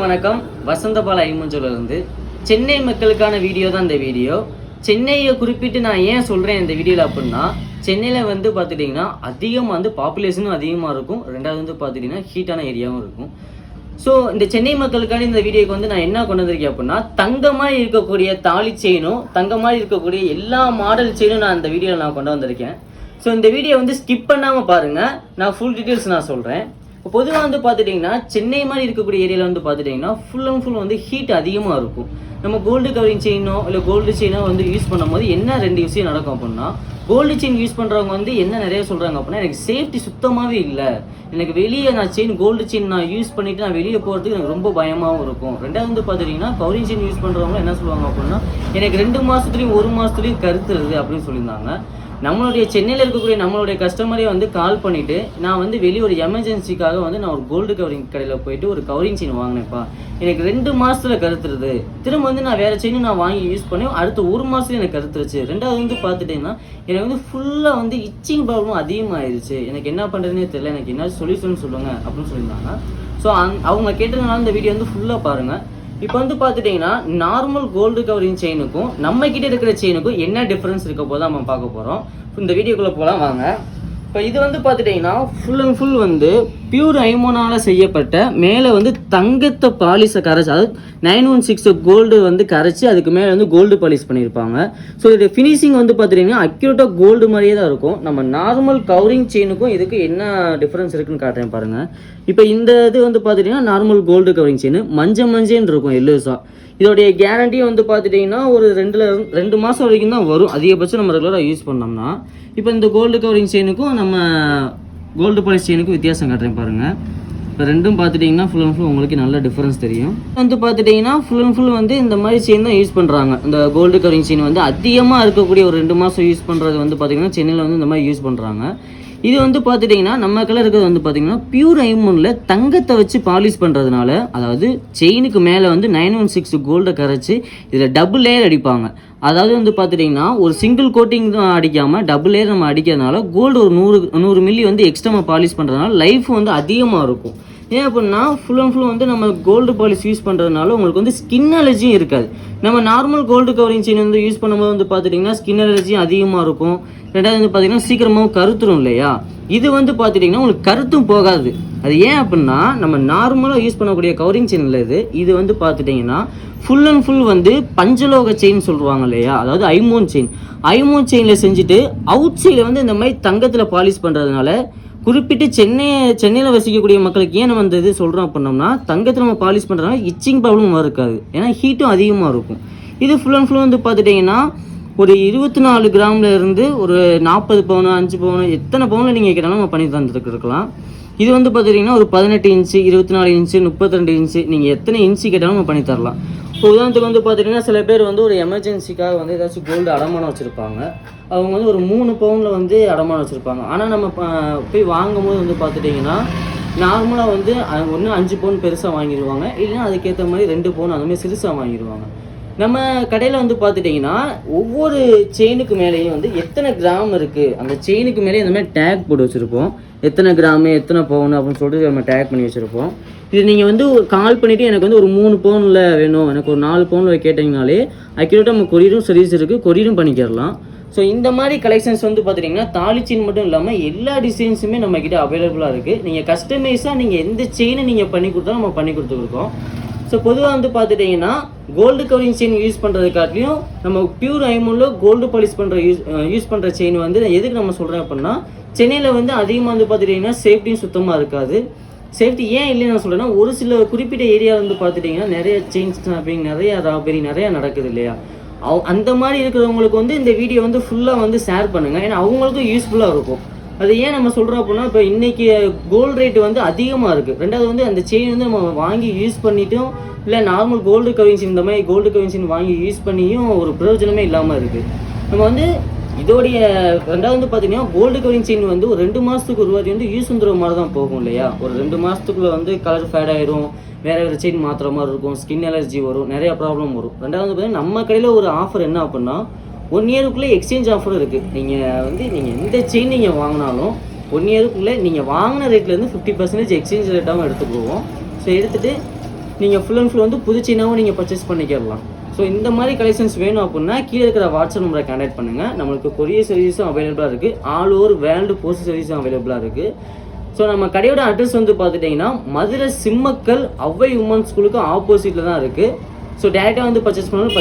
வணக்கம். வசந்தபால ஐமஞ்சூர்லேருந்து சென்னை மக்களுக்கான வீடியோ தான் இந்த வீடியோ. சென்னையை குறிப்பிட்டு நான் ஏன் சொல்கிறேன் இந்த வீடியோவில் அப்படின்னா, சென்னையில் வந்து பார்த்துட்டிங்கன்னா அதிகமாக வந்து பாப்புலேஷனும் அதிகமாக இருக்கும். ரெண்டாவது வந்து பார்த்துட்டிங்கன்னா ஹீட்டான ஏரியாவும் இருக்கும். ஸோ இந்த சென்னை மக்களுக்கான இந்த வீடியோக்கு வந்து நான் என்ன கொண்டு வந்திருக்கேன் அப்படின்னா, தங்கமாக இருக்கக்கூடிய தாலி செயினும் தங்கமாக இருக்கக்கூடிய எல்லா மாடல் செயினும் நான் இந்த வீடியோவில் நான் கொண்டு வந்திருக்கேன். ஸோ இந்த வீடியோ வந்து ஸ்கிப் பண்ணாமல் பாருங்கள். நான் ஃபுல் டீட்டெயில்ஸ் நான் சொல்கிறேன். இப்போ பொதுவாக வந்து பார்த்துட்டிங்கன்னா சென்னை மாதிரி இருக்கக்கூடிய ஏரியாவில் வந்து பார்த்துட்டிங்கன்னா ஃபுல் அண்ட் ஃபுல் வந்து ஹீட் அதிகமாக இருக்கும். நம்ம கோல்டு கவரிங் செயினோ இல்லை கோல்டு செயினோ வந்து யூஸ் பண்ணும்போது என்ன ரெண்டு விஷயம் நடக்கும் அப்படின்னா, கோல்டு செயின் யூஸ் பண்ணுறவங்க வந்து என்ன நிறைய சொல்கிறாங்க அப்படின்னா, எனக்கு சேஃப்டி சுத்தமாகவே இல்லை, எனக்கு வெளியே நான் செயின் கோல்டு செயின் நான் யூஸ் பண்ணிவிட்டு நான் வெளியே போகிறதுக்கு எனக்கு ரொம்ப பயமாகவும் இருக்கும். ரெண்டாவது வந்து பார்த்துட்டிங்கன்னா கவரிங் செயின் யூஸ் பண்ணுறவங்க என்ன சொல்லுவாங்க அப்படின்னா, எனக்கு 2 மாதத்துலேயும் 1 மாதத்துலேயும் கருத்துருது அப்படின்னு சொல்லியிருந்தாங்க. நம்மளுடைய சென்னையில் இருக்கக்கூடிய நம்மளுடைய கஸ்டமரே வந்து கால் பண்ணிவிட்டு, நான் வந்து வெளியே ஒரு எமர்ஜென்சிக்காக வந்து நான் ஒரு கோல்டு கவரிங் கடையில் போயிட்டு ஒரு கவரிங் செயின் வாங்கினேன்ப்பா, எனக்கு 2 மாதத்தில் கருத்துருது, திரும்ப வந்து நான் வேறு செயினும் நான் வாங்கி யூஸ் பண்ணேன், அடுத்த 1 மாதத்துல எனக்கு கருத்துருச்சு. ரெண்டாவது வந்து பார்த்துட்டிங்கன்னா எனக்கு வந்து ஃபுல்லாக வந்து இச்சிங் ப்ராப்ளம் அதிகமாகிடுச்சு, எனக்கு என்ன பண்ணுறதுனே தெரியல, எனக்கு என்ன சொல்யூஷன் சொல்லுங்கள் அப்படின்னு சொல்லியிருந்தாங்க. ஸோ அவங்க கேட்டதுனால இந்த வீடியோ வந்து ஃபுல்லாக பாருங்கள். இப்போ வந்து பார்த்துட்டிங்கன்னா நார்மல் கோல்டு கவரிங் செயினுக்கும் நம்ம கிட்ட இருக்கிற செயினுக்கும் என்ன டிஃப்ரென்ஸ் இருக்க போது நம்ம பார்க்க போகிறோம். இந்த வீடியோக்குள்ளே போகலாம் வாங்க. இப்போ இது வந்து பார்த்துட்டிங்கன்னா ஃபுல் அண்ட் ஃபுல் வந்து பியூர் ஐமோனால் செய்யப்பட்ட மேலே வந்து தங்கத்தை பாலிஷை கரைச்சி, அதாவது 916 கோல்டு வந்து கரைச்சி அதுக்கு மேலே வந்து கோல்டு பாலிஷ் பண்ணியிருப்பாங்க. ஸோ இதோட ஃபினிஷிங் வந்து பார்த்துட்டிங்கன்னா அக்யூரேட்டாக கோல்டு மாதிரியே தான் இருக்கும். நம்ம நார்மல் கவரிங் செயினுக்கும் இதுக்கு என்ன டிஃப்ரென்ஸ் இருக்குன்னு காட்டுறேன் பாருங்கள். இப்போ இந்த இது வந்து பார்த்துட்டிங்கன்னா நார்மல் கோல்டு கவரிங் செயின் மஞ்சன்னு இருக்கும் எல்லோஸாக. இதோடைய கேரண்டியும் வந்து பார்த்துட்டிங்கன்னா ஒரு 2 மாதம் வரைக்கும் தான் வரும், அதிகபட்சம் நம்ம ரெகுலராக யூஸ் பண்ணோம்னா. இப்போ இந்த கோல்டு கவரிங் செயினுக்கும் நம்ம கோல்டு பாலிஷ் செயினுக்கும் வித்தியாசம் காட்டுறேன் பாருங்கள். இப்போ ரெண்டும் பார்த்துட்டிங்கன்னா ஃபுல் அண்ட் ஃபுல் உங்களுக்கு நல்ல டிஃப்ரென்ஸ் தெரியும். வந்து பார்த்துட்டிங்கன்னா ஃபுல் அண்ட் ஃபுல் வந்து இந்த மாதிரி செயின் தான் யூஸ் பண்ணுறாங்க. இந்த கோல்டு கவரிங் செயின் வந்து அதிகமாக இருக்கக்கூடிய ஒரு 2 மாதம் யூஸ் பண்ணுறது வந்து பார்த்திங்கன்னா சென்னையில் வந்து இந்த மாதிரி யூஸ் பண்ணுறாங்க. இது வந்து பார்த்துட்டிங்கன்னா நம்ம கலர் இருக்கிறது வந்து பார்த்திங்கன்னா பியூர் ஐமோனில் தங்கத்தை வச்சு பாலிஷ் பண்ணுறதுனால, அதாவது செயினுக்கு மேலே வந்து 916 கோல்டை கரைச்சி இதில் டபுள் லேயர் அடிப்பாங்க. அதாவது வந்து பார்த்துட்டிங்கன்னா ஒரு சிங்கிள் கோட்டிங் தான் அடிக்காமல் டபுள் லேயர் நம்ம அடிக்கிறதுனால கோல்டு ஒரு 100 மில்லி வந்து எக்ஸ்ட்ரா பாலிஷ் பண்ணுறதுனால லைஃப் வந்து அதிகமாக இருக்கும். ஏன் அப்படின்னா ஃபுல் அண்ட் ஃபுல் வந்து நம்ம கோல்டு பாலிஷ் யூஸ் பண்ணுறதுனால உங்களுக்கு வந்து ஸ்கின் அலர்ஜியும் இருக்காது. நம்ம நார்மல் கோல்டு கவரிங் செயின் வந்து யூஸ் பண்ணும்போது வந்து பார்த்துட்டிங்கன்னா ஸ்கின் அலர்ஜியும் அதிகமாக இருக்கும். ரெண்டாவது வந்து பார்த்திங்கன்னா சீக்கிரமாகவும் கருத்துரும் இல்லையா. இது வந்து பார்த்துட்டிங்கன்னா உங்களுக்கு கருத்தும் போகாது. அது ஏன் அப்படின்னா நம்ம நார்மலாக யூஸ் பண்ணக்கூடிய கவரிங் செயினில் இது வந்து பார்த்துட்டிங்கன்னா ஃபுல் அண்ட் ஃபுல் வந்து பஞ்சலோக செயின் சொல்லுவாங்க இல்லையா, அதாவது ஐமோன் செயினில் செஞ்சுட்டு அவுட் சைடில் வந்து இந்த மாதிரி தங்கத்தில் பாலிஷ் பண்ணுறதுனால குறிப்பிட்டு சென்னையில் வசிக்கக்கூடிய மக்களுக்கு ஏன் நம்ம இந்த இது சொல்கிறோம் அப்படின்னோம்னா, தங்கத்தில் நம்ம பாலிஷ் பண்ணுறதுனால இச்சிங் ப்ராப்ளம் இருக்காது, ஏன்னா ஹீட்டும் அதிகமாக இருக்கும். இது ஃபுல் அண்ட் ஃபுல் வந்து பார்த்துட்டிங்கன்னா ஒரு 24 கிராமில் இருந்து ஒரு 40 பவுன் 5 பவுன் எத்தனை பவுனில் நீங்கள் கேட்டாலும் நம்ம பண்ணி தந்துருக்கலாம். இது வந்து பார்த்துட்டிங்கன்னா ஒரு 18 இன்ச்சு 24 இன்ச்சு 32 இன்ச்சு நீங்கள் எத்தனை இன்ச்சு கேட்டாலும் நம்ம பண்ணி தரலாம். இப்போ உதாரணத்துக்கு வந்து பார்த்திங்கன்னா சில பேர் வந்து ஒரு எமர்ஜென்சிக்காக வந்து ஏதாச்சும் கோல்டு அடமானம் வச்சுருப்பாங்க. அவங்க வந்து ஒரு 3 பவுனில் வந்து அடமானம் வச்சுருப்பாங்க. ஆனால் நம்ம போய் வாங்கும்போது வந்து பார்த்துட்டிங்கன்னா நார்மலாக வந்து ஒன்று 5 பவுன் பெருசாக வாங்கிடுவாங்க, இல்லைன்னா அதுக்கேற்ற மாதிரி 2 பவுன் அந்த மாதிரி சிறுசாக வாங்கிடுவாங்க. நம்ம கடையில் வந்து பார்த்துட்டிங்கன்னா ஒவ்வொரு செயினுக்கு மேலேயும் வந்து எத்தனை கிராம் இருக்குது, அந்த செயினுக்கு மேலே இந்த மாதிரி டேக் போட்டு வச்சுருப்போம். எத்தனை கிராமு எத்தனை பவுன் அப்படின்னு சொல்லிட்டு நம்ம டேக் பண்ணி வச்சுருப்போம். இது நீங்கள் வந்து கால் பண்ணிவிட்டு எனக்கு வந்து ஒரு 3 பவுனில் வேணும், எனக்கு ஒரு 4 பவுனில் கேட்டிங்கனாலே அக்யூரேட்டாக நம்ம கொரியரும் சர்வீஸ் இருக்குது, கொரியரும் பண்ணிக்கிறலாம். ஸோ இந்த மாதிரி கலெக்ஷன்ஸ் வந்து பார்த்துட்டிங்கன்னா தாலி செயின் மட்டும் இல்லாமல் எல்லா டிசைன்ஸுமே நம்மக்கிட்ட அவைலபிளாக இருக்குது. நீங்கள் கஸ்டமைஸாக நீங்கள் எந்த செயினை நீங்கள் பண்ணி கொடுத்தாலும் நம்ம பண்ணி கொடுத்துருக்கோம். ஸோ பொதுவாக வந்து பார்த்துட்டிங்கன்னா கோல்டு கவரிங் செயின் யூஸ் பண்ணுறதுக்காட்டியும் நம்ம பியூர் ஐமோனில் கோல்டு பாலிஷ் யூஸ் பண்ணுற செயின் வந்து எதுக்கு நம்ம சொல்கிறேன் அப்படின்னா, சென்னையில் வந்து அதிகமாக வந்து பார்த்துட்டிங்கன்னா சேஃப்டியும் சுத்தமாக இருக்காது. சேஃப்டி ஏன் இல்லைன்னு நான் சொல்கிறேன்னா, ஒரு சில குறிப்பிட்ட ஏரியா வந்து பார்த்துட்டிங்கன்னா நிறைய செயின் ஸ்னாப்பிங், நிறையா ராபரி நிறையா நடக்குது இல்லையா. அந்த மாதிரி இருக்கிறவங்களுக்கு வந்து இந்த வீடியோ வந்து ஃபுல்லாக வந்து ஷேர் பண்ணுங்கள், ஏன்னா அவங்களுக்கும் யூஸ்ஃபுல்லாக இருக்கும். அது ஏன் நம்ம சொல்கிறோம் அப்படின்னா, இப்போ இன்றைக்கி கோல்டு ரேட்டு வந்து அதிகமாக இருக்குது. ரெண்டாவது வந்து அந்த செயின் வந்து நம்ம வாங்கி யூஸ் பண்ணிட்டும் இல்லை நார்மல் கோல்டு கவரிங் செயின் இந்த மாதிரி கோல்டு கவரிங் செயின் வாங்கி யூஸ் பண்ணியும் ஒரு பிரயோஜனமே இல்லாமல் இருக்குது. நம்ம வந்து இதோடைய ரெண்டாவது வந்து பார்த்திங்கன்னா கோல்டு கவரிங் செயின் வந்து ஒரு 2 மாதத்துக்கு ஒரு வாட்டி வந்து யூஸ் பண்ணுற மாதிரி தான் போகும் இல்லையா. ஒரு 2 மாதத்துக்குள்ளே வந்து கலர் ஃபேட் ஆகிடும், வேறு செயின் மாற்றுற மாதிரி இருக்கும், ஸ்கின் அலர்ஜி வரும், நிறையா ப்ராப்ளம் வரும். ரெண்டாவது வந்து பார்த்திங்கன்னா நம்ம கடையில் ஒரு ஆஃபர் என்ன அப்படின்னா, 1 இயருக்குள்ளே எக்ஸ்சேஞ்ச் ஆஃபர் இருக்குது. நீங்கள் எந்த செயின் நீங்கள் வாங்கினாலும் 1 இயருக்குள்ளே நீங்கள் வாங்கின ரேட்லேருந்து 50% எக்ஸ்சேஞ்ச் ரேட்டாகவும் எடுத்துக்குவோம். ஸோ எடுத்துகிட்டு நீங்கள் ஃபுல் அண்ட் ஃபுல் வந்து புது செயினாகவும் நீங்கள் பர்ச்சேஸ் பண்ணிக்கிடலாம். ஸோ இந்த மாதிரி கலெக்ஷன்ஸ் வேணும் அப்படின்னா கீழே இருக்கிற வாட்ஸ்அப் நம்பரை கான்டாக்ட் பண்ணுங்கள். நம்மளுக்கு கொரியர் சர்வீஸும் அவைலபிளாக இருக்குது, ஆல் ஓவர் வேர்ல்டு போஸ்ட் சர்வீஸும் அவைலபிளாக இருக்குது. ஸோ நம்ம கடையோட அட்ரஸ் வந்து பார்த்துட்டிங்கன்னா மதுரை சிம்மக்கல் ஔவை உமன்ஸ் ஸ்கூலுக்கு ஆப்போசிட்டில் தான் இருக்குது. ஸோ டேரெக்டாக வந்து பர்ச்சேஸ் பண்ணணும்.